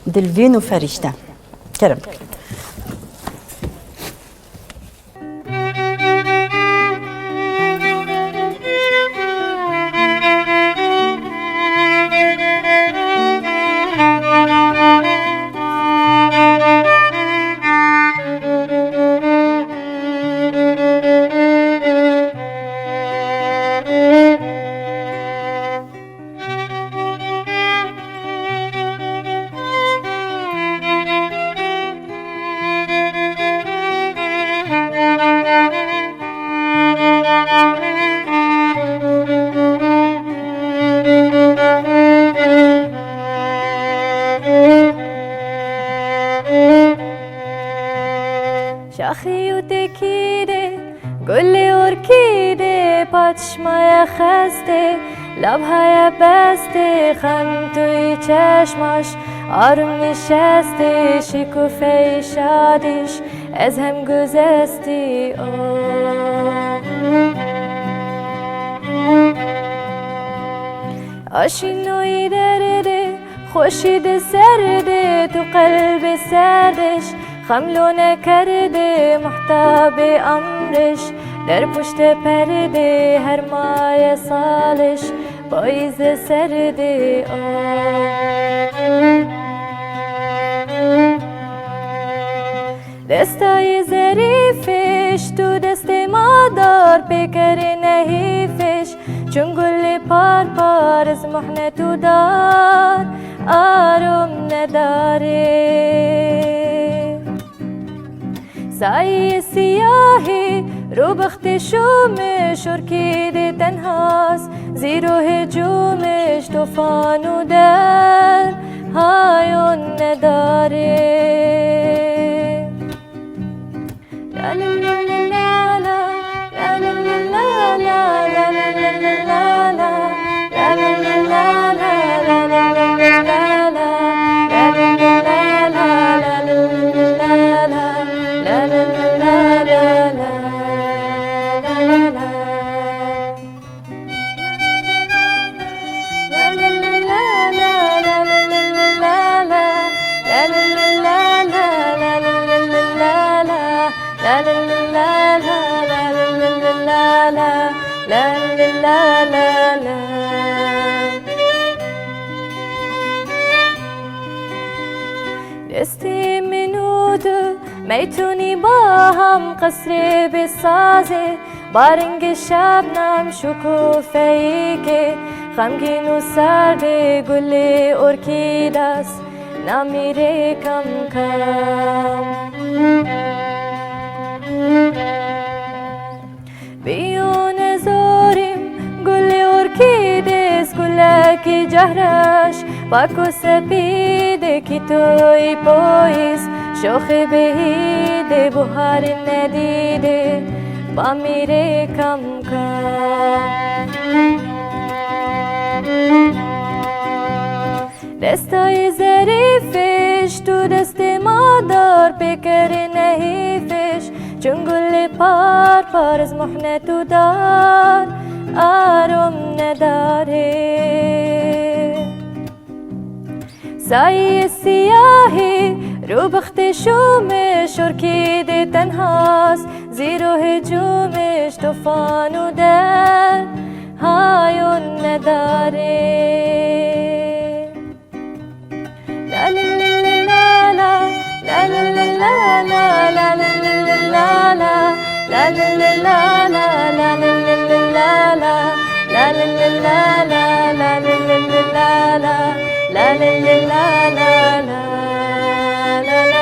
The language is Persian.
دلوین و فریشته کرم شاخی و تکیده گل ارکیده پاچشمای خسته لبهای بسته خم توی چشماش آروم نشسته شکوفه شادیش از هم گذشتی آشینوی درده خوشید سرده تو قلب سردش خملو نکرده محتاب امرش در پشت پرده هر ماه سالش پاییز سرده دستای ظریفش تو دست ما دار بکر نحیفش چون گل پار پار از محنه تو دار آروم نداره سایه سیاهی رو بخت شومش ارکیده تنهاست زیر و هجومش توفان و در هایون نداره لا لا لا لا لا لا لا لا لا لا لا لا دستی منود میتونی با هم قصر بسازه بارنگ شبنم شکوفه ای که غمگین و سرد گل ارکیدست نمیره کم کم بیون زاریم گل ارکیدست گلکی جهرش پاک و سپیده که توی پاییز شوخ بهیده بهار ندیده با میره کم کم دستای ظریفش تو دست ما دار بکر نحیفش چون گل پار پار از محنه تو دار آروم نداره سایه سیاهی رو بخت شومش ارکیده تنهاست زیر و هجومش توفان و در هایون نداره لا لا لا لا لا لا لا لا لا لا لا لا لا لا لا لا لا